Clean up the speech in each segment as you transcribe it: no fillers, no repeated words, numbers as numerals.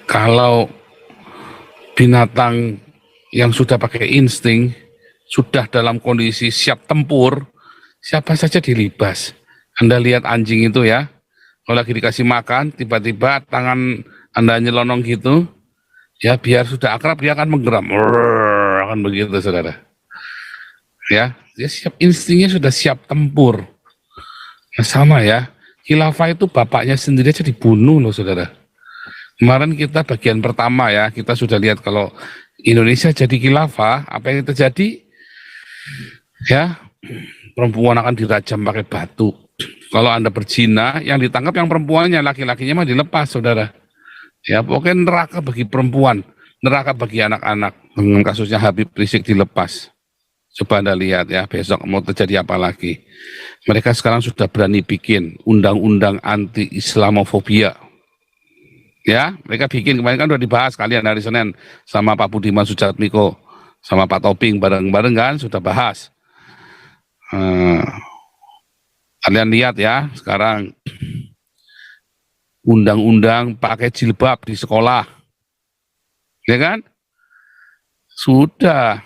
Kalau binatang yang sudah pakai insting, sudah dalam kondisi siap tempur, siapa saja dilibas. Anda lihat anjing itu ya, kalau lagi dikasih makan, tiba-tiba tangan Anda nyelonong gitu, ya biar sudah akrab dia akan menggeram, akan begitu saudara. Ya, dia siap, instingnya sudah siap tempur. Nah, sama ya, khilafah itu bapaknya sendiri aja dibunuh loh saudara. Kemarin kita bagian pertama ya, kita sudah lihat kalau Indonesia jadi khilafah, apa yang terjadi? Ya, perempuan akan dirajam pakai batu. Kalau Anda berzina, yang ditangkap yang perempuannya, laki-lakinya mah dilepas, saudara. Ya, pokoknya neraka bagi perempuan, neraka bagi anak-anak. Dengan kasusnya Habib Rizik dilepas. Coba Anda lihat ya, besok mau terjadi apa lagi. Mereka sekarang sudah berani bikin undang-undang anti-Islamofobia. Ya, mereka bikin, kemarin kan sudah dibahas kalian hari Senin sama Pak Budiman Sujatmiko, sama Pak Toping, bareng-bareng kan, sudah bahas. Kalian lihat ya, sekarang undang-undang pakai jilbab di sekolah, ya kan? Sudah.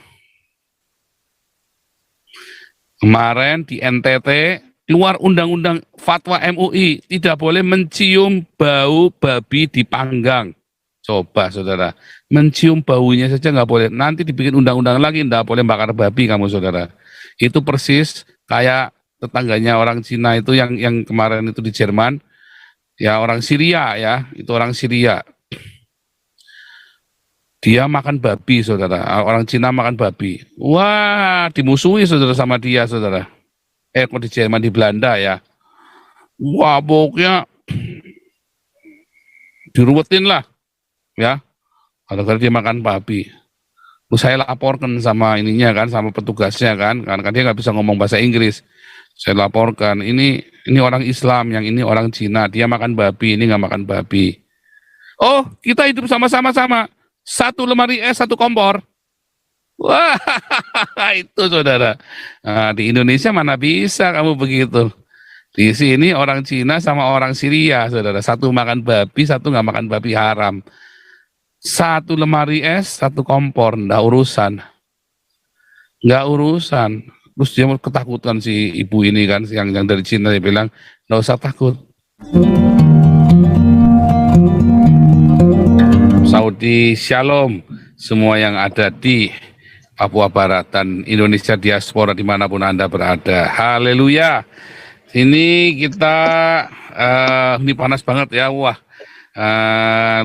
Kemarin di NTT keluar undang-undang fatwa MUI, tidak boleh mencium bau babi dipanggang. Coba saudara, mencium baunya saja nggak boleh. Nanti dibikin undang-undang lagi, nggak boleh bakar babi kamu saudara. Itu persis kayak tetangganya orang Cina itu yang kemarin itu di Jerman, ya orang Syria ya, itu orang Syria. Dia makan babi saudara, orang Cina makan babi. Wah, dimusuhi saudara sama dia saudara. Kok di Jerman, di Belanda ya. Wah, pokoknya diruwetin lah ya. Kalau dia makan babi. Terus saya laporkan sama ininya kan, sama petugasnya kan dia nggak bisa ngomong bahasa Inggris. Saya laporkan, ini orang Islam, yang ini orang Cina, dia makan babi, ini nggak makan babi. Oh, kita hidup sama-sama sama. Satu lemari es, satu kompor. Wah, itu saudara. Nah, di Indonesia mana bisa kamu begitu. Di sini orang Cina sama orang Syria, saudara. Satu makan babi, satu nggak makan babi, haram. Satu lemari es, satu kompor, nggak urusan. Nggak urusan. Terus dia ketakutan si ibu ini kan, yang dari Cina, dia bilang, nggak usah takut. Saudi Shalom, semua yang ada di Papua Barat dan Indonesia diaspora dimanapun Anda berada. Haleluya. Ini kita, ini panas banget ya, wah.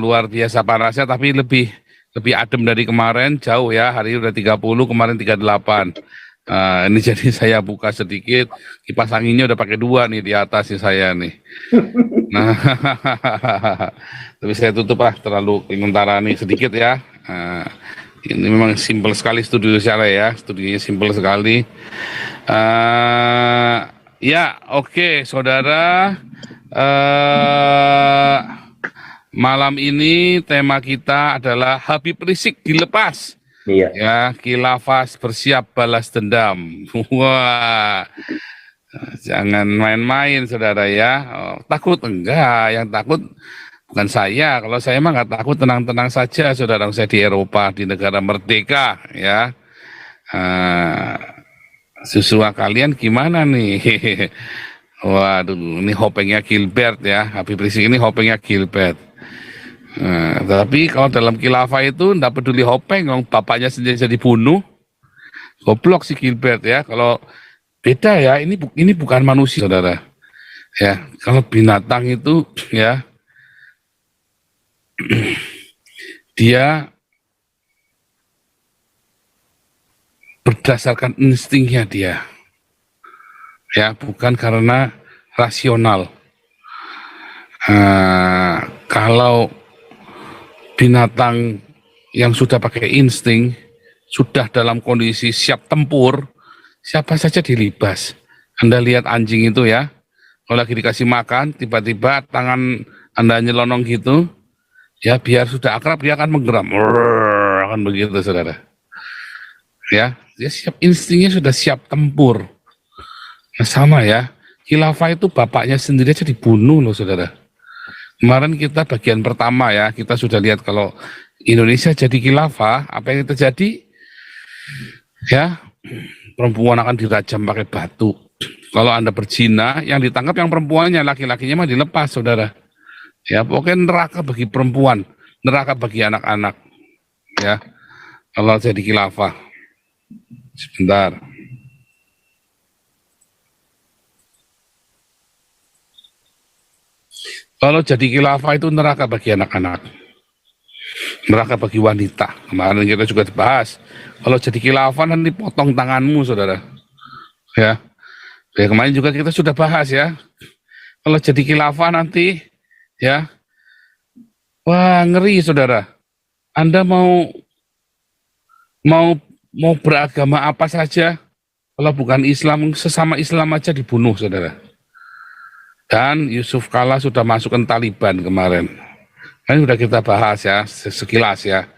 Luar biasa panasnya, tapi lebih adem dari kemarin, jauh ya, hari ini udah 30, kemarin 38. Ini jadi saya buka sedikit, kipas anginnya udah pakai 2 nih di atas nih saya nih. Nah, tapi saya tutup terlalu komentara nih sedikit ya. Ini memang simpel sekali studio saya ya, studionya simpel sekali. Ya, oke, saudara. Malam ini tema kita adalah Habib Rizik dilepas. Iya. Ya, khilafah bersiap balas dendam. Wah, jangan main-main, saudara ya. Oh, takut enggak? Yang takut bukan saya. Kalau saya mah nggak takut, tenang-tenang saja, saudara. Saya di Eropa, di negara merdeka, ya. Susu kalian gimana nih? Waduh, ini hopengnya Gilbert ya. Habib Rizik ini hopengnya Gilbert. Tapi kalau dalam khilafah itu ndak peduli hopeng, bapaknya sendiri jadi dibunuh. Goblok si Gilbert ya. Kalau beda ya, ini bukan manusia, saudara. Ya, kalau binatang itu ya dia berdasarkan instingnya dia. Ya, bukan karena rasional. Kalau binatang yang sudah pakai insting, sudah dalam kondisi siap tempur, siapa saja dilibas. Anda lihat anjing itu ya, kalau lagi dikasih makan, tiba-tiba tangan Anda nyelonong gitu, ya biar sudah akrab dia akan menggeram, akan begitu saudara. Ya, dia siap, instingnya sudah siap tempur. Nah, sama ya, khilafah itu bapaknya sendiri aja dibunuh loh saudara. Kemarin kita bagian pertama ya, kita sudah lihat kalau Indonesia jadi khilafah, apa yang terjadi? Ya, perempuan akan dirajam pakai batu. Kalau Anda berzina, yang ditangkap yang perempuannya, laki-lakinya mah dilepas, saudara. Ya, pokoknya neraka bagi perempuan, neraka bagi anak-anak. Ya, kalau jadi khilafah. Sebentar. Kalau jadi khilafah itu neraka bagi anak-anak, neraka bagi wanita. Kemarin kita juga bahas. Kalau jadi khilafah nanti potong tanganmu, saudara. Ya, kemarin juga kita sudah bahas ya. Kalau jadi khilafah nanti, ya, wah ngeri, saudara. Anda mau mau beragama apa saja, kalau bukan Islam, sesama Islam aja dibunuh, saudara. Dan Yusuf Kala sudah masukkan Taliban kemarin. Kan sudah kita bahas ya, sekilas ya.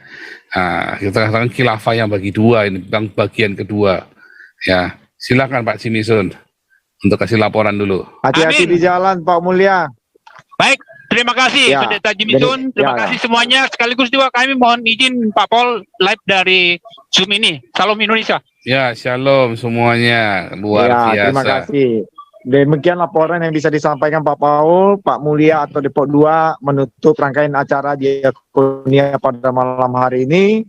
Nah, kita katakan khilafah yang bagi dua, ini yang bagian kedua. Ya, silakan Pak Simisun untuk kasih laporan dulu. Hati-hati di jalan, Pak Mulia. Baik, terima kasih Ya, Pendeta Jimisun. Terima kasih ya. semuanya. Sekaligus juga kami mohon izin Pak Paul live dari Zoom ini. Salam Indonesia. Ya, shalom semuanya, luar Ya, biasa. terima kasih. Demikian laporan yang bisa disampaikan Pak Paul, Pak Mulia atau Depok 2 menutup rangkaian acara Diakonia pada malam hari ini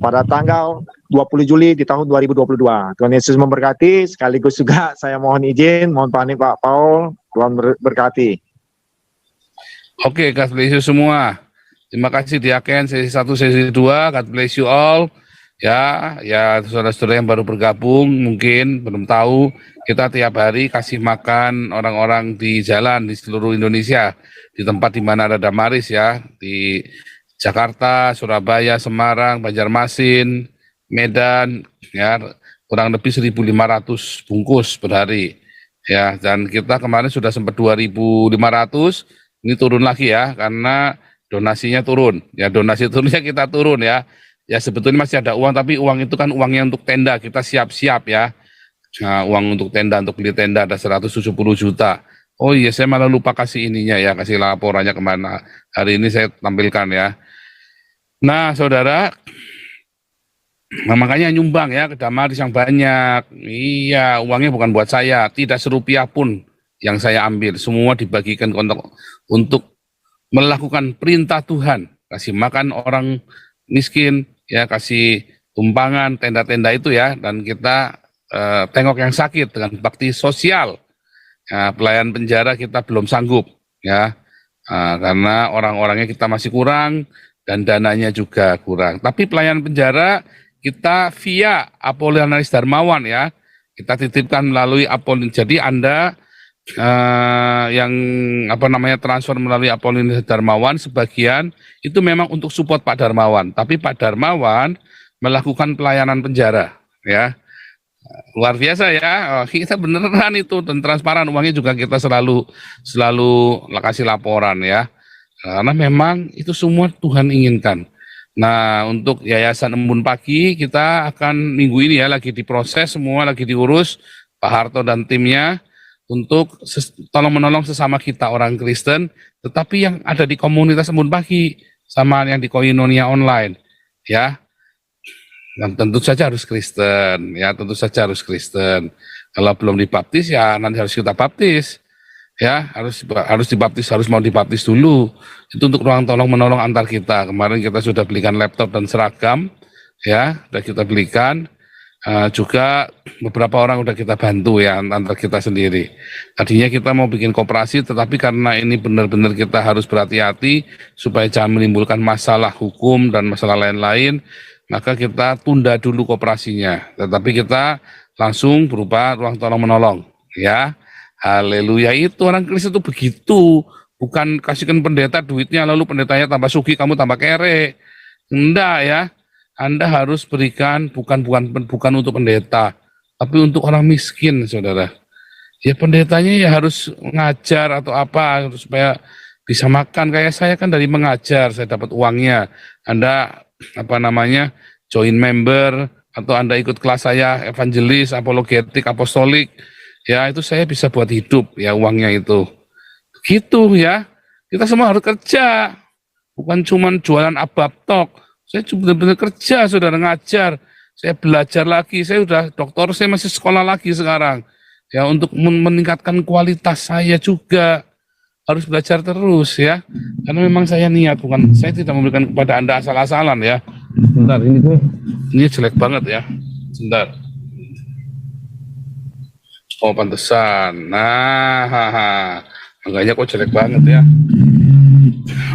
pada tanggal 20 Juli di tahun 2022. Tuhan Yesus memberkati. Sekaligus juga saya mohon izin, mohon pamit Pak Paul. Tuhan berkati. Oke, God bless you semua. Terima kasih Diaken sesi 1, sesi 2. God bless you all. Ya, saudara-saudara yang baru bergabung mungkin belum tahu, kita tiap hari kasih makan orang-orang di jalan di seluruh Indonesia, di tempat di mana ada Damaris ya, di Jakarta, Surabaya, Semarang, Banjarmasin, Medan, ya, kurang lebih 1.500 bungkus per hari. Ya, dan kita kemarin sudah sempat 2.500, ini turun lagi ya, karena donasinya turun. Ya, donasi turunnya kita turun ya. Ya sebetulnya masih ada uang, tapi uang itu kan uangnya untuk tenda, kita siap-siap ya. Nah, uang untuk tenda, untuk beli tenda ada 170 juta. Oh iya, saya malah lupa kasih ininya ya, kasih laporannya kemana. Hari ini saya tampilkan ya. Nah saudara, nah, makanya nyumbang ya ke Damaris yang banyak. Iya, uangnya bukan buat saya, tidak serupiah pun yang saya ambil. Semua dibagikan untuk melakukan perintah Tuhan. Kasih makan orang miskin, ya kasih tumpangan tenda-tenda itu ya, dan kita tengok yang sakit dengan bakti sosial. Ya, pelayan penjara kita belum sanggup ya, karena orang-orangnya kita masih kurang dan dananya juga kurang. Tapi pelayan penjara kita via Apolinaris Darmawan ya, kita titipkan melalui Apolinaris. Jadi Anda yang transfer melalui Apolinaris Darmawan sebagian itu memang untuk support Pak Darmawan, tapi Pak Darmawan melakukan pelayanan penjara ya, luar biasa ya. Kita beneran itu dan transparan, uangnya juga kita selalu kasih laporan ya, karena memang itu semua Tuhan inginkan. Nah, untuk Yayasan Embun Pagi kita akan minggu ini ya lagi diproses, semua lagi diurus Pak Harto dan timnya untuk tolong menolong sesama kita orang Kristen, tetapi yang ada di komunitas Embun Pagi sama yang di Koinonia online, ya. Dan tentu saja harus Kristen, ya tentu saja harus Kristen. Kalau belum dibaptis ya nanti harus kita baptis, ya harus dibaptis, harus mau dibaptis dulu. Itu untuk ruang tolong menolong antar kita. Kemarin kita sudah belikan laptop dan seragam, ya, sudah kita belikan. Juga beberapa orang udah kita bantu ya antar kita sendiri. Tadinya kita mau bikin koperasi, tetapi karena ini benar-benar kita harus berhati-hati supaya jangan menimbulkan masalah hukum dan masalah lain-lain, maka kita tunda dulu koperasinya. Tetapi kita langsung berupa ruang tolong menolong, ya. Haleluya, itu orang Kristen itu begitu, bukan kasihkan pendeta duitnya lalu pendetanya tambah sugih kamu tambah kere. Enggak ya. Anda harus berikan bukan untuk pendeta, tapi untuk orang miskin, saudara. Ya pendetanya ya harus ngajar atau apa supaya bisa makan. Kayak saya kan dari mengajar, saya dapat uangnya. Anda join member atau Anda ikut kelas saya evangelis, apologetik, apostolik, ya itu saya bisa buat hidup ya uangnya itu. Begitu ya. Kita semua harus kerja, bukan cuma jualan abab tok. Saya benar-benar kerja, saudara, ngajar. Saya belajar lagi, saya udah doktor, saya masih sekolah lagi sekarang. Ya, untuk meningkatkan kualitas saya juga. Harus belajar terus ya. Karena memang saya niat, bukan, saya tidak memberikan kepada Anda asal-asalan ya. Bentar, ini jelek banget ya. Bentar. Oh, pantesan. Nah, makanya kok jelek banget ya.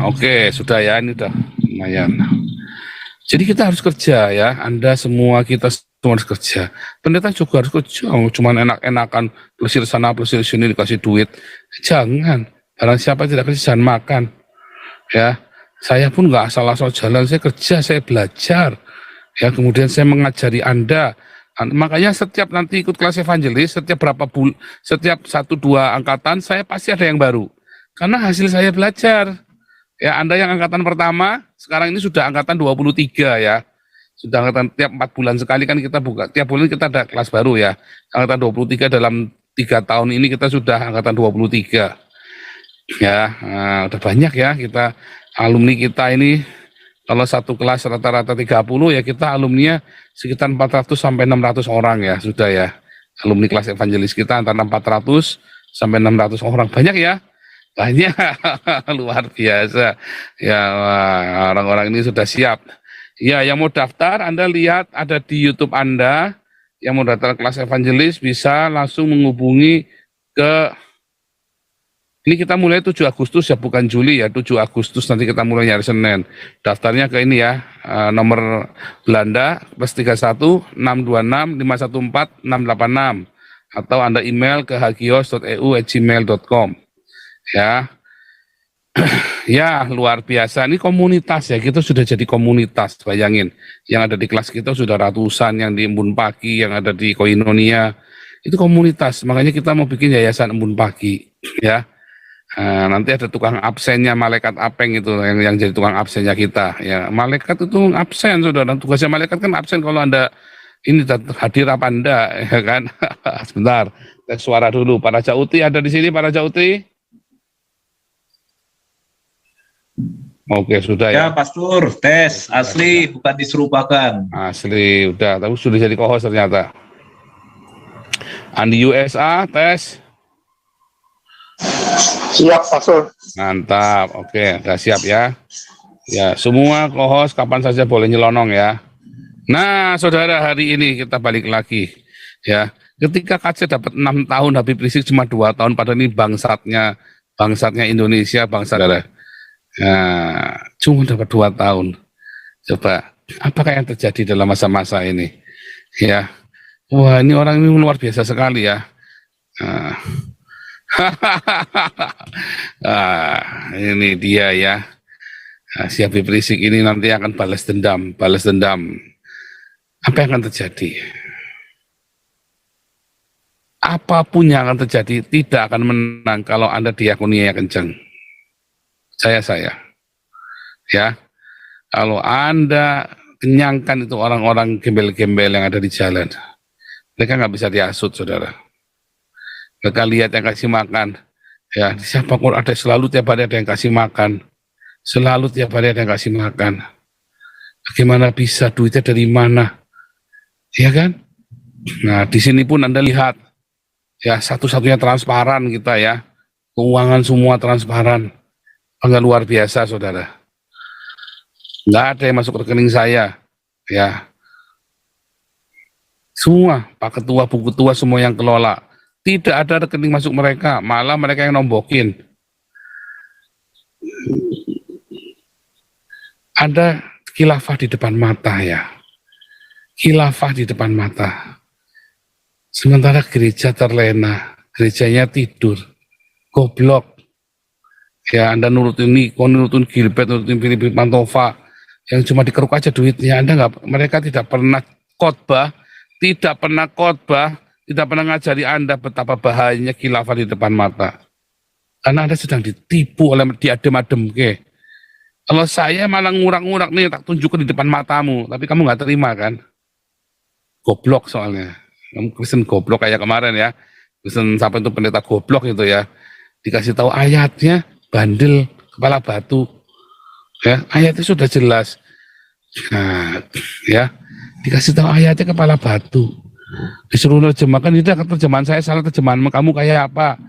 Oke, sudah ya, ini udah lumayan. Jadi kita harus kerja ya, Anda semua, kita semua harus kerja. Pendeta juga harus kerja, cuman enak-enakan, plesir sana, plesir sini, dikasih duit. Jangan, barang siapa tidak kerja, jangan makan. Ya, saya pun nggak asal-asal jalan, saya kerja, saya belajar. Ya, kemudian saya mengajari Anda. Makanya setiap nanti ikut kelas evangelis, setiap 1-2 angkatan, saya pasti ada yang baru. Karena hasil saya belajar. Ya, Anda yang angkatan pertama, sekarang ini sudah angkatan 23 ya. Sudah angkatan tiap 4 bulan sekali kan kita buka, tiap bulan kita ada kelas baru ya. Angkatan 23 dalam 3 tahun ini kita sudah angkatan 23. Ya, udah banyak ya kita, alumni kita ini, kalau satu kelas rata-rata 30 ya kita alumninya sekitar 400 sampai 600 orang ya, sudah ya. Alumni kelas evangelis kita antara 400 sampai 600 orang, banyak ya. Banyak, luar biasa. Ya, orang-orang ini sudah siap. Ya, yang mau daftar, Anda lihat ada di YouTube Anda. Yang mau daftar kelas evangelis bisa langsung menghubungi ke, ini kita mulai 7 Agustus ya, bukan Juli ya, 7 Agustus nanti kita mulai hari Senin. Daftarnya ke ini ya, nomor Belanda +31 626 514 686. Atau Anda email ke hagios.eu@gmail.com. Ya, ya luar biasa. Ini komunitas ya, kita sudah jadi komunitas. Bayangin, yang ada di kelas kita sudah ratusan, yang di Embun Pagi, yang ada di Koinonia, itu komunitas. Makanya kita mau bikin yayasan Embun Pagi, ya. Nanti ada tukang absennya, malaikat apeng itu yang jadi tukang absennya kita. Ya, malaikat itu absen, saudara. Tugasnya malaikat kan absen kalau Anda ini hadir apa Anda, ya kan? Sebentar, tes suara dulu. Para Jauti ada di sini, para Jauti? Oke, sudah ya. Ya, Pastor, tes asli bukan diserupakan. Asli, udah, tapi sudah jadi co-host ternyata. Andi USA, tes. Siap, Pastor. Mantap, oke, udah siap ya. Ya, semua co-host kapan saja boleh nyelonong ya. Nah, saudara, hari ini kita balik lagi. Ya, ketika KC dapat 6 tahun, Habib Rizik cuma 2 tahun, padahal ini bangsatnya Indonesia, bangsa saudara. Nah, cuma dapat 2 tahun. Coba, apakah yang terjadi dalam masa-masa ini? Ya, wah, ini orang ini luar biasa sekali ya. Ini dia ya. Si Habib Rizik ini nanti akan balas dendam. Apa yang akan terjadi? Apapun yang akan terjadi tidak akan menang kalau Anda diakunia kencang. Saya ya, kalau Anda kenyangkan itu orang-orang gembel-gembel yang ada di jalan, mereka nggak bisa dihasut, saudara. Mereka lihat yang kasih makan, ya, siapapun ada, selalu tiap hari ada yang kasih makan, selalu tiap hari ada yang kasih makan. Bagaimana bisa, duitnya dari mana, ya kan? Nah, di sini pun Anda lihat, ya, satu-satunya transparan kita ya, keuangan semua transparan. Enggak, luar biasa, saudara. Nggak ada yang masuk rekening saya, ya. Semua, Pak Ketua, Bu Ketua, semua yang kelola. Tidak ada rekening masuk mereka, malah mereka yang nombokin. Ada khilafah di depan mata ya. Khilafah di depan mata. Sementara gereja terlena, gerejanya tidur, goblok. Ya, Anda nurutin Niko, nurutin Gilbert, nurutin Philip Mantova, yang cuma dikeruk aja duitnya. Mereka tidak pernah khotbah, tidak pernah ngajari Anda betapa bahayanya khilafah di depan mata. Karena Anda sedang ditipu oleh diadem-adem. Kalau saya malah ngurak-ngurak nih, tak tunjukkan di depan matamu, tapi kamu nggak terima kan? Goblok soalnya. Kamu Kristen goblok kayak kemarin ya. Kristen sampai itu pendeta goblok itu ya. Dikasih tahu ayatnya, bandel, kepala batu. Ya, ayatnya sudah jelas. Nah, ya, dikasih tahu ayatnya kepala batu. Disuruh terjemahkan, tidak terjemahan saya salah, terjemahan kamu kayak apa?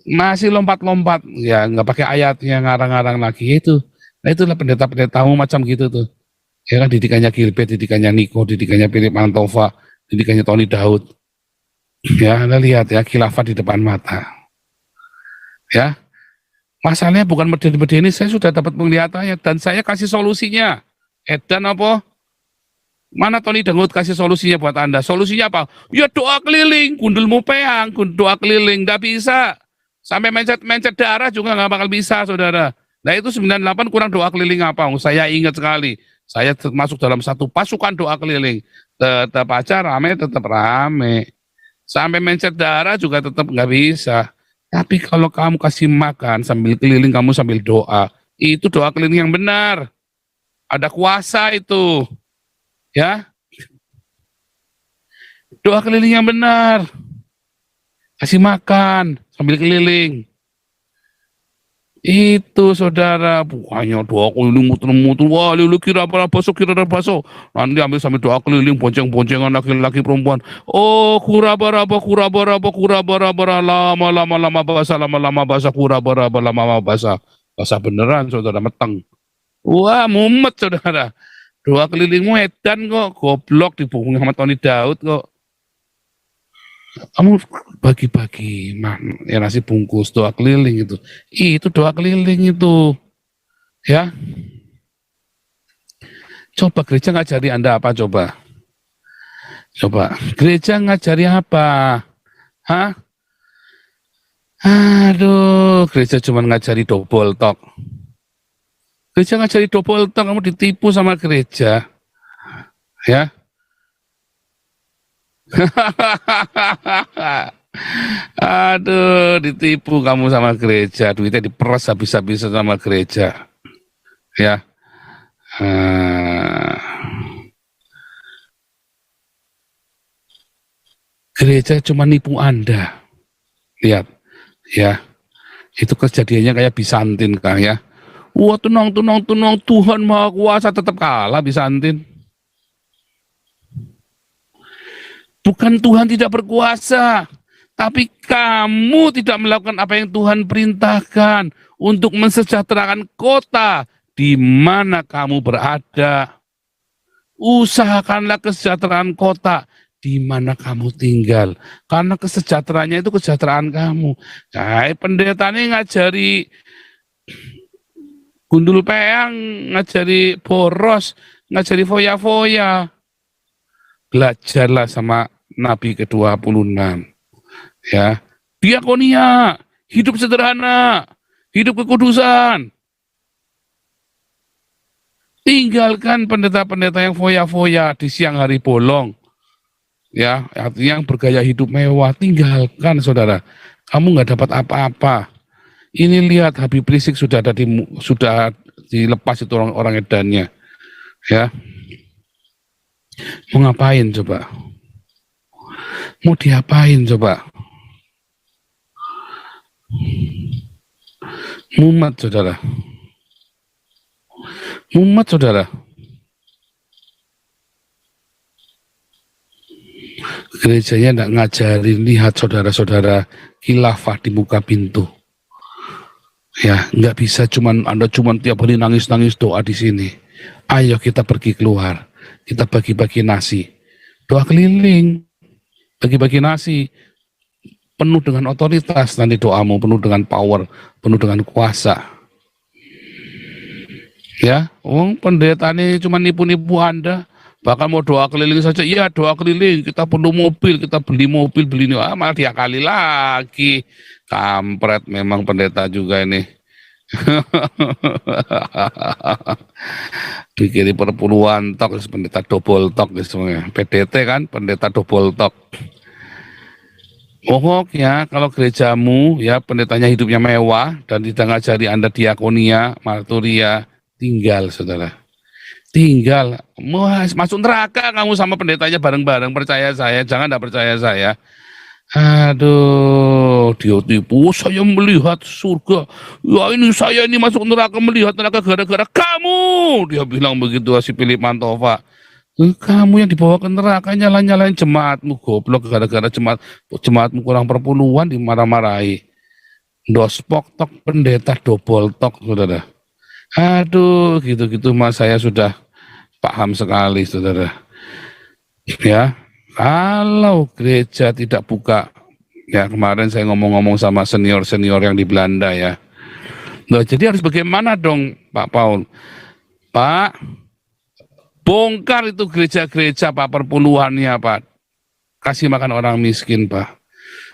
Masih lompat-lompat, ya nggak pakai ayatnya, ngarang-ngarang lagi itu. Nah itulah pendeta-pendetamu macam gitu tuh. Ya kan didikannya Gilbert, didikannya Niko, didikannya Philip Mantova, didikannya Tony Daud. Ya, Anda lihat ya, khilafah di depan mata. Ya, masalahnya bukan medeni-medeni, saya sudah dapat penglihatannya dan saya kasih solusinya. Edan apa? Mana Tony Daud kasih solusinya buat Anda? Solusinya apa? Ya doa keliling, gundulmu peang, doa keliling, nggak bisa. Sampai mencet darah juga nggak bakal bisa, saudara. Nah itu 98 kurang doa keliling apa? Saya ingat sekali. Saya masuk dalam satu pasukan doa keliling. Tetap aja rame, tetap rame. Sampai mencet darah juga tetap nggak bisa. Tapi kalau kamu kasih makan sambil keliling, kamu sambil doa, itu doa keliling yang benar. Ada kuasa itu. Ya. Doa keliling yang benar. Kasih makan sambil keliling. Itu saudara, bukannya doa keliling muter-muter, wah lu kira baso, nanti ambil sambil doa keliling, bonceng-boncengan laki-laki perempuan, oh kurabaraba, lama-lama bahasa, kurabaraba, lama bahasa beneran saudara, meteng, wah mumet saudara, doa kelilingmu edan kok, goblok dibungkus sama Tony Daud kok. Kamu bagi-bagi ya nasi bungkus doa keliling itu doa keliling itu ya. Coba gereja ngajari Anda apa coba gereja ngajari apa? Hah? Aduh, gereja cuma ngajari double talk. Gereja ngajari double talk, kamu ditipu sama gereja ya. Aduh, ditipu kamu sama gereja, duitnya diperas habis-habisan sama gereja, ya. Gereja cuma nipu Anda, lihat, ya. Itu kejadiannya kayak Bizantin kah ya? Wah tenang, Tuhan Maha Kuasa, tetap kalah Bizantin. Bukan Tuhan tidak berkuasa, tapi kamu tidak melakukan apa yang Tuhan perintahkan untuk mensejahterakan kota di mana kamu berada. Usahakanlah kesejahteraan kota di mana kamu tinggal, karena kesejahteraannya itu kesejahteraan kamu. Kayak pendeta ini ngajari gundul peang, ngajari boros, ngajari foya-foya. Belajarlah sama Nabi ke-26. Ya. Diakonia, hidup sederhana, hidup kekudusan. Tinggalkan pendeta-pendeta yang foya-foya di siang hari bolong. Ya, artinya yang bergaya hidup mewah, tinggalkan saudara. Kamu nggak dapat apa-apa. Ini lihat Habib Rizik sudah dilepas itu orang edannya. Ya. Mau ngapain coba? Mau diapain coba? Mumet saudara. Mumet saudara. Gerejanya tidak ngajarin, lihat saudara-saudara khilafah di muka pintu. Ya, nggak bisa Anda tiap hari nangis-nangis doa di sini. Ayo kita pergi keluar. Kita bagi-bagi nasi, doa keliling, bagi-bagi nasi, penuh dengan otoritas nanti doamu, penuh dengan power, penuh dengan kuasa. Ya, pendeta ini cuma nipu-nipu Anda, bahkan mau doa keliling saja, iya doa keliling, kita perlu mobil, kita beli mobil, beli ini, malah diakali lagi, kampret memang pendeta juga ini. Dikiri perpuluhan tok, pendeta double tok semuanya. PDT kan pendeta double tok. Pokoknya kalau gerejamu ya pendetanya hidupnya mewah dan tidak ngajari Anda diakonia, marturia, tinggal saudara. Tinggal. Masuk neraka kamu sama pendetanya bareng-bareng, percaya saya, jangan tidak percaya saya. Aduh. dia tipu, saya melihat surga. Ya ini saya ini masuk neraka melihat neraka gara-gara kamu. Dia bilang begitu si Philip Mantova. Kamu yang dibawa ke neraka nyalain jemaatmu goblok gara-gara jemaatmu kurang perpuluhan dimarah-marahi. Dospok tok pendeta dobol tok saudara. Aduh gitu-gitu mas saya sudah paham sekali saudara. Ya kalau gereja tidak buka, ya kemarin saya ngomong-ngomong sama senior-senior yang di Belanda ya. Nah, jadi harus bagaimana dong Pak Paul? Pak, bongkar itu gereja-gereja Pak perpuluhannya Pak. Kasih makan orang miskin Pak.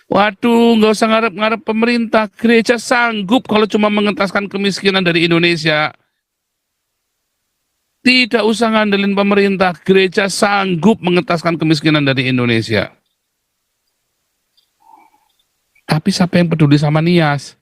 Waduh, nggak usah ngarep-ngarep pemerintah. Gereja sanggup kalau cuma mengentaskan kemiskinan dari Indonesia. Tidak usah ngandelin pemerintah, gereja sanggup mengentaskan kemiskinan dari Indonesia. Tapi siapa yang peduli sama Nias?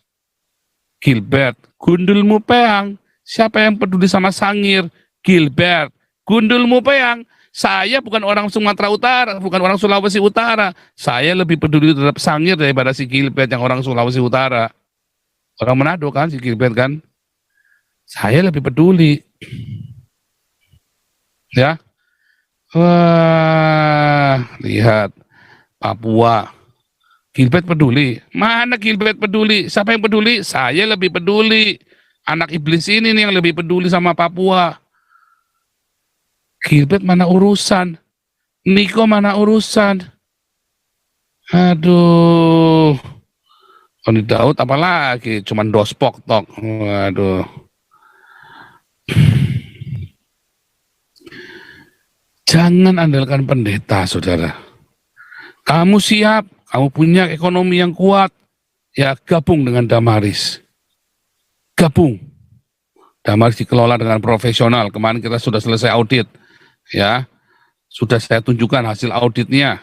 Gilbert, gundulmu peang. Siapa yang peduli sama Sangir? Gilbert, gundulmu peang. Saya bukan orang Sumatera Utara, bukan orang Sulawesi Utara. Saya lebih peduli terhadap Sangir daripada si Gilbert yang orang Sulawesi Utara. Orang Manado kan si Gilbert kan? Saya lebih peduli. Ya, wah, lihat Papua. Gilbert peduli. Mana Gilbert peduli? Siapa yang peduli? Saya lebih peduli. Anak iblis ini nih yang lebih peduli sama Papua. Gilbert mana urusan? Niko mana urusan? Aduh. Tony Daud apalagi? Cuman dospok tok. Waduh. Jangan andalkan pendeta, saudara. Kamu siap, kamu punya ekonomi yang kuat, ya gabung dengan Damaris. Gabung. Damaris dikelola dengan profesional. Kemarin kita sudah selesai audit, ya. Sudah saya tunjukkan hasil auditnya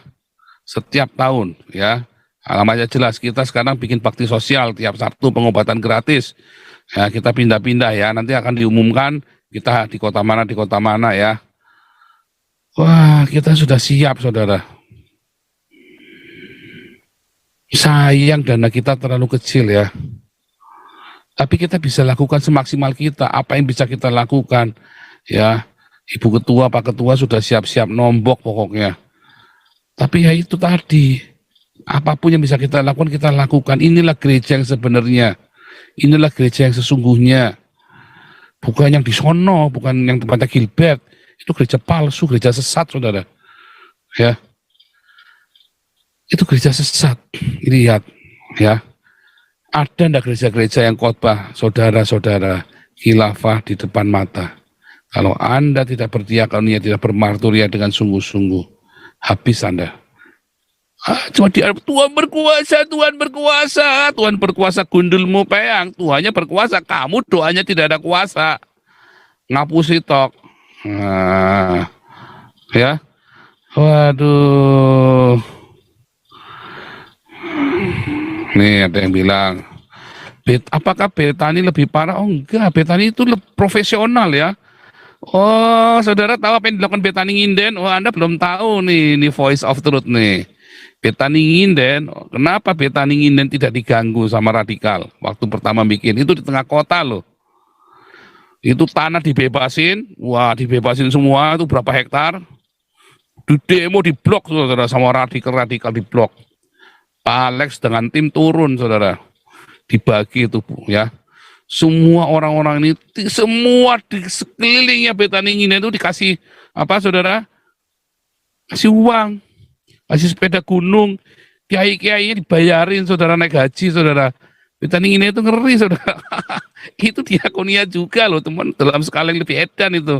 setiap tahun, ya. Alamatnya jelas. Kita sekarang bikin bakti sosial tiap Sabtu pengobatan gratis. Ya, kita pindah-pindah ya. Nanti akan diumumkan kita di kota mana ya. Wah, kita sudah siap, saudara. Sayang dana kita terlalu kecil ya. Tapi kita bisa lakukan semaksimal kita. Apa yang bisa kita lakukan? Ya, Ibu Ketua, Pak Ketua sudah siap-siap nombok pokoknya. Tapi ya itu tadi. Apapun yang bisa kita lakukan. Inilah gereja yang sebenarnya. Inilah gereja yang sesungguhnya. Bukan yang di sono, bukan yang tempatnya Gilbert. Itu gereja palsu, gereja sesat, saudara. Ya, itu gereja sesat. Lihat, ya. Ada ndak gereja-gereja yang khotbah, saudara-saudara, khilafah di depan mata. Kalau Anda tidak berdiakonia, tidak bermarturia dengan sungguh-sungguh, habis Anda. Cuma Tuhan berkuasa, Tuhan berkuasa, Tuhan berkuasa gundulmu peang, Tuhannya berkuasa, kamu doanya tidak ada kuasa. Ngapusi tok. Nah, ya, waduh, nih ada yang bilang, apakah Betani lebih parah? Oh enggak, Betani itu profesional ya. Oh, saudara tahu apa yang dilakukan Betani Nginden? Oh, Anda belum tahu nih, ini Voice of Truth nih. Betani Nginden, kenapa Betani Nginden tidak diganggu sama radikal? Waktu pertama bikin, itu di tengah kota loh. Itu tanah dibebasin, wah dibebasin semua, itu berapa hektar, di demo di blok saudara, sama radikal di blok. Pak Alex dengan tim turun saudara, dibagi itu ya, semua orang-orang ini, semua di sekelilingnya Betani Nginden itu dikasih apa saudara, kasih uang, kasih sepeda gunung, kiai-kiainya dibayarin saudara, naik haji saudara. Betani Nginden itu ngeri saudara. Itu diakonia juga loh teman, dalam skala yang lebih edan itu.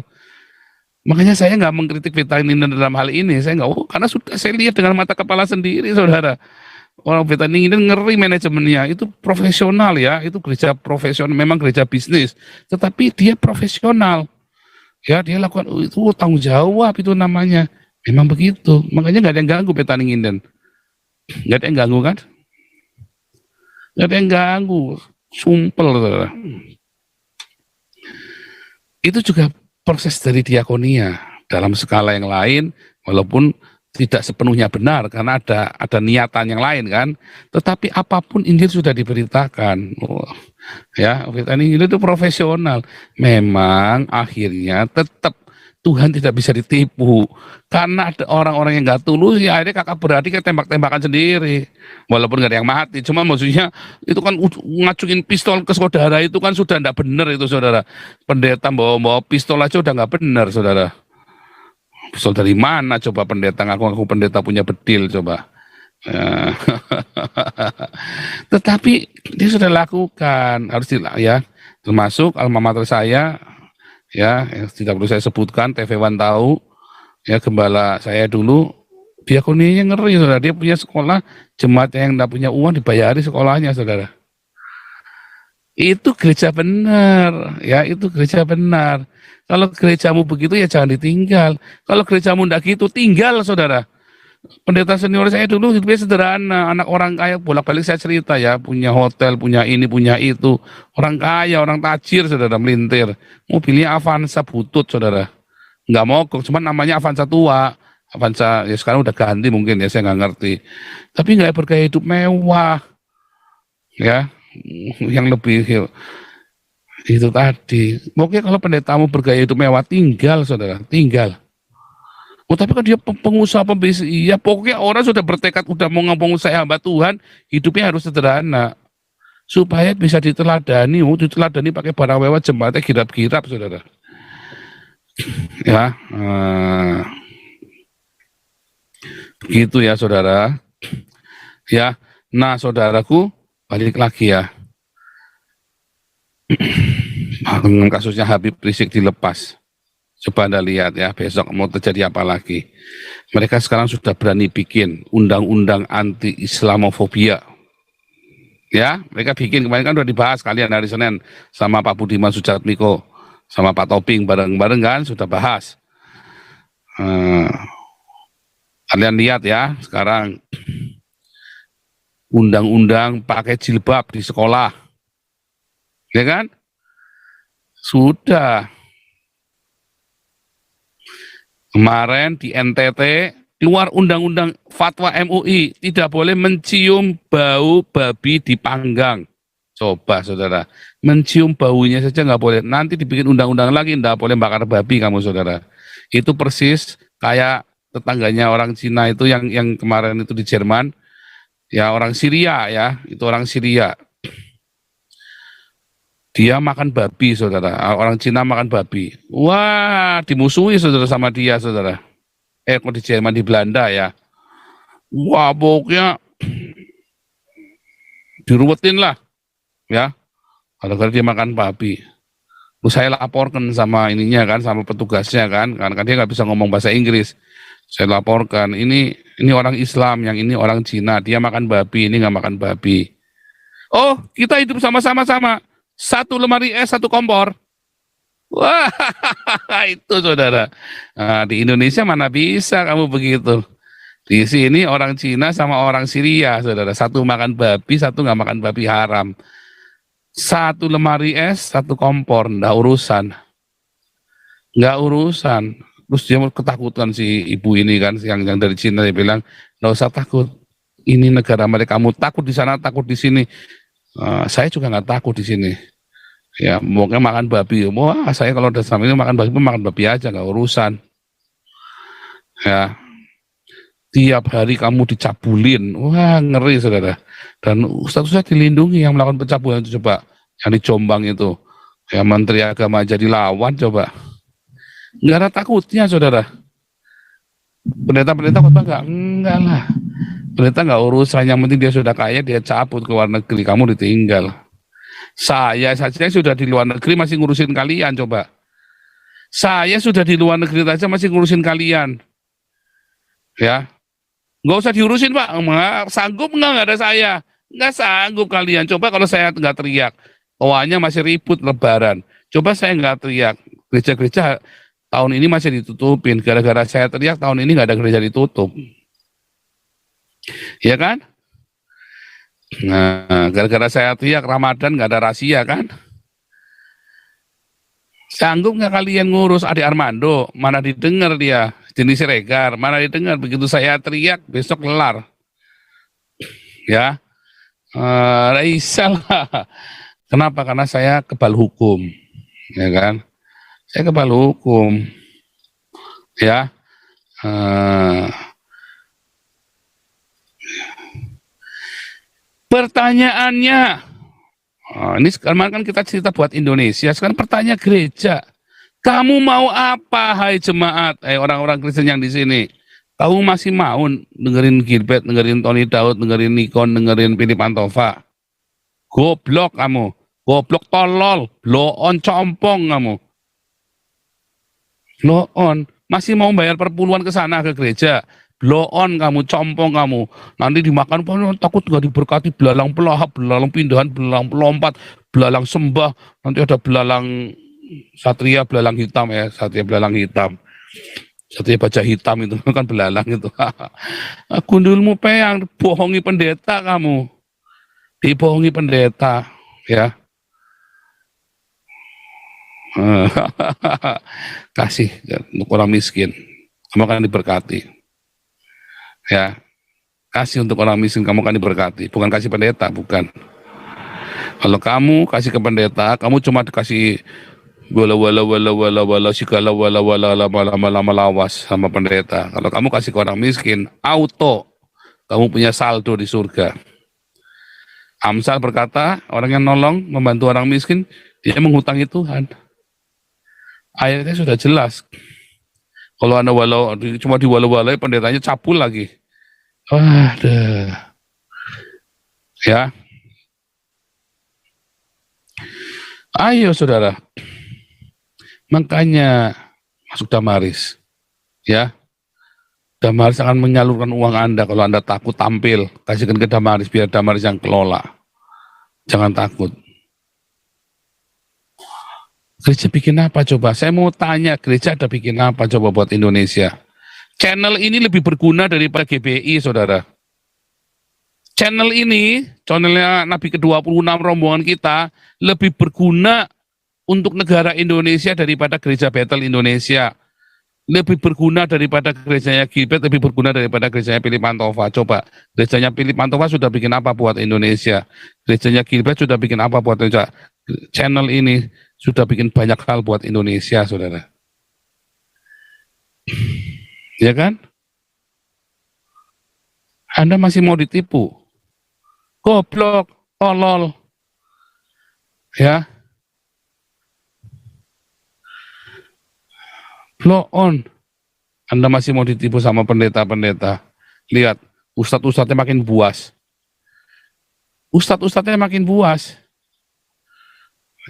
Makanya saya nggak mengkritik Betani Nginden dalam hal ini, saya nggak, karena sudah saya lihat dengan mata kepala sendiri saudara. Orang Betani Nginden ngeri manajemennya, itu profesional ya, itu gereja profesional, memang gereja bisnis, tetapi dia profesional. Ya dia lakukan itu tanggung jawab itu namanya, memang begitu. Makanya nggak ada yang ganggu Betani Nginden, nggak ada yang ganggu kan? Nggak ada yang ganggu. Sumpel, saudara. Itu juga proses dari diakonia dalam skala yang lain, walaupun tidak sepenuhnya benar karena ada niatan yang lain kan. Tetapi apapun Injil sudah diberitakan. Oh, ya, ini itu profesional. Memang akhirnya tetap Tuhan tidak bisa ditipu karena ada orang-orang yang nggak tulus ya akhirnya kakak berarti kayak tembak-tembakan sendiri walaupun nggak ada yang mati cuma maksudnya itu kan ngacuin pistol ke saudara itu kan sudah nggak benar itu saudara. Pendeta bawa pistol aja udah nggak benar saudara. Pistol dari mana coba pendeta ngaku pendeta punya bedil coba. Ya. Tetapi dia sudah lakukan harus ya termasuk alma mater saya ya yang tidak perlu saya sebutkan TV One tahu ya gembala saya dulu diakoninya ngeri saudara dia punya sekolah jemaat yang tidak punya uang dibayari sekolahnya saudara itu gereja benar ya itu gereja benar kalau gerejamu begitu ya jangan ditinggal kalau gerejamu tidak gitu tinggal saudara. Pendeta senior saya dulu hidupnya sederhana, anak orang kaya bolak-balik saya cerita ya, punya hotel, punya ini, punya itu, orang kaya, orang tajir, saudara melintir, mobilnya Avanza butut, saudara, nggak mogok, cuman namanya Avanza tua, Avanza ya sekarang udah ganti mungkin ya saya nggak ngerti, tapi nggak bergaya hidup mewah, ya, yang lebih itu tadi, mungkin kalau pendetamu bergaya hidup mewah tinggal, saudara, tinggal. Oh, tapi kan dia pengusaha pembisnis, iya pokoknya orang sudah bertekad udah mau ngomong saya hamba Tuhan, hidupnya harus sederhana supaya bisa diteladani, diteladani pakai barang mewah jemaatnya girap-girap saudara. Ya, begitu ya saudara. Ya, nah saudaraku balik lagi ya. Dengan kasusnya Habib Rizik dilepas. Coba Anda lihat ya, besok mau terjadi apa lagi. Mereka sekarang sudah berani bikin undang-undang anti-Islamofobia. Ya, mereka bikin, kemarin kan sudah dibahas kalian hari Senin sama Pak Budiman Sujatmiko, sama Pak Toping, bareng-bareng kan, sudah bahas. Kalian lihat ya, sekarang undang-undang pakai jilbab di sekolah. Ya kan? Sudah. Kemarin di NTT keluar undang-undang fatwa MUI tidak boleh mencium bau babi dipanggang. Coba saudara, mencium baunya saja nggak boleh. Nanti dibikin undang-undang lagi nggak boleh bakar babi kamu saudara. Itu persis kayak tetangganya orang Cina itu yang kemarin itu di Jerman, ya orang Syria ya, itu orang Syria. Dia makan babi, saudara. Orang Cina makan babi. Wah, dimusuhi, saudara, sama dia, saudara. Kok di Jerman, di Belanda, ya. Wah, pokoknya diruwetin lah, ya. Kalau dia makan babi. Terus saya laporkan sama ininya kan, sama petugasnya kan, karena dia nggak bisa ngomong bahasa Inggris. Saya laporkan, ini orang Islam, yang ini orang Cina, dia makan babi, ini nggak makan babi. Oh, kita hidup sama-sama. Satu lemari es, satu kompor. Wah, itu saudara. Nah, di Indonesia mana bisa kamu begitu. Di sini orang Cina sama orang Syria, saudara. Satu makan babi, satu nggak makan babi haram. Satu lemari es, satu kompor, nggak urusan. Nggak urusan. Terus dia ketakutan si ibu ini kan, yang dari Cina, dia bilang, nggak usah takut. Ini negara mereka, kamu takut di sana, takut di sini. Saya juga nggak takut di sini. Ya, mungkin makan babi. Wah, saya kalau udah sama ini makan babi aja, nggak urusan. Ya, tiap hari kamu dicabulin. Wah, ngeri saudara. Dan statusnya dilindungi yang melakukan pencabulan itu coba. Yang di Jombang itu. Ya, Menteri Agama jadi lawan coba. Nggak ada takutnya saudara. Pendeta khotbah enggak lah. Pendeta nggak urusan, yang penting dia sudah kaya, dia cabut ke luar negeri, kamu ditinggal. Saya saja sudah di luar negeri masih ngurusin kalian, coba. Saya sudah di luar negeri saja masih ngurusin kalian. Ya, nggak usah diurusin Pak, sanggup nggak ada saya? Nggak sanggup kalian, coba kalau saya nggak teriak. Awalnya masih ribut lebaran, coba saya nggak teriak. Gereja-gereja tahun ini masih ditutupin, gara-gara saya teriak tahun ini nggak ada gereja ditutup. Ya kan? Nah, gara-gara saya teriak Ramadan nggak ada rahasia kan? Sanggup nggak kalian ngurus Ade Armando? Mana didengar dia, jenis Siregar, mana didengar begitu saya teriak besok kelar. Ya, Raisa lah. Kenapa? Karena saya kebal hukum, ya kan? Saya kebal hukum, ya. Pertanyaannya, ini sekarang kan kita cerita buat Indonesia. Sekarang pertanyaan gereja, kamu mau apa, hai jemaat, orang-orang Kristen yang di sini? Kamu masih mau dengerin Gilbert, dengerin Tony Daud, dengerin Nikon, dengerin Philip Antova? Goblok kamu, goblok tolol, blow on compong kamu. Blow on, masih mau bayar perpuluhan ke sana ke gereja? Blow on kamu, compong kamu. Nanti dimakan, takut nggak diberkati, belalang pelahap, belalang pindahan, belalang pelompat, belalang sembah. Nanti ada belalang satria, belalang hitam ya, satria belalang hitam. Satria baja hitam itu kan belalang itu. Gundulmu peyang, bohongi pendeta kamu. Dibohongi pendeta, ya. Kasih untuk orang miskin, kamu akan diberkati. Ya, kasih untuk orang miskin, kamu akan diberkati. Bukan kasih pendeta, bukan. Kalau kamu kasih ke pendeta, kamu cuma dikasih wala segala wala lawas sama pendeta. Kalau kamu kasih ke orang miskin, auto kamu punya saldo di surga. Amsal berkata, orang yang nolong, membantu orang miskin, dia menghutangi Tuhan. Ayatnya sudah jelas. Kalau Anda cuma diwalau-walai, pendetanya cabul lagi. Waduh. Ya. Ayo saudara. Makanya masuk Damaris. Ya. Damaris akan menyalurkan uang Anda kalau Anda takut tampil. Kasihkan ke Damaris, biar Damaris yang kelola. Jangan takut. Gereja bikin apa coba? Saya mau tanya, gereja ada bikin apa coba buat Indonesia? Channel ini lebih berguna daripada GBI, saudara. Channel ini, channelnya Nabi ke-26 rombongan kita, lebih berguna untuk negara Indonesia daripada gereja Bethel Indonesia. Lebih berguna daripada gerejanya Gilbert, lebih berguna daripada gerejanya Philip Antova. Coba, gerejanya Philip Antova sudah bikin apa buat Indonesia? Gerejanya Gilbert sudah bikin apa buat Indonesia? Channel ini sudah bikin banyak hal buat Indonesia, saudara. Ya kan? Anda masih mau ditipu? Goblok, tolol. Ya. Blow on. Anda masih mau ditipu sama pendeta-pendeta. Lihat, ustadz-ustadznya makin buas. Ustadz-ustadznya makin buas.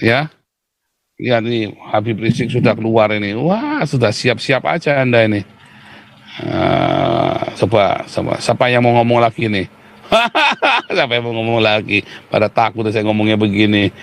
Ya. Lihat nih, Habib Rizik sudah keluar ini. Wah, sudah siap-siap aja Anda ini. Coba, siapa yang mau ngomong lagi nih? Siapa yang mau ngomong lagi? Pada takut saya ngomongnya begini.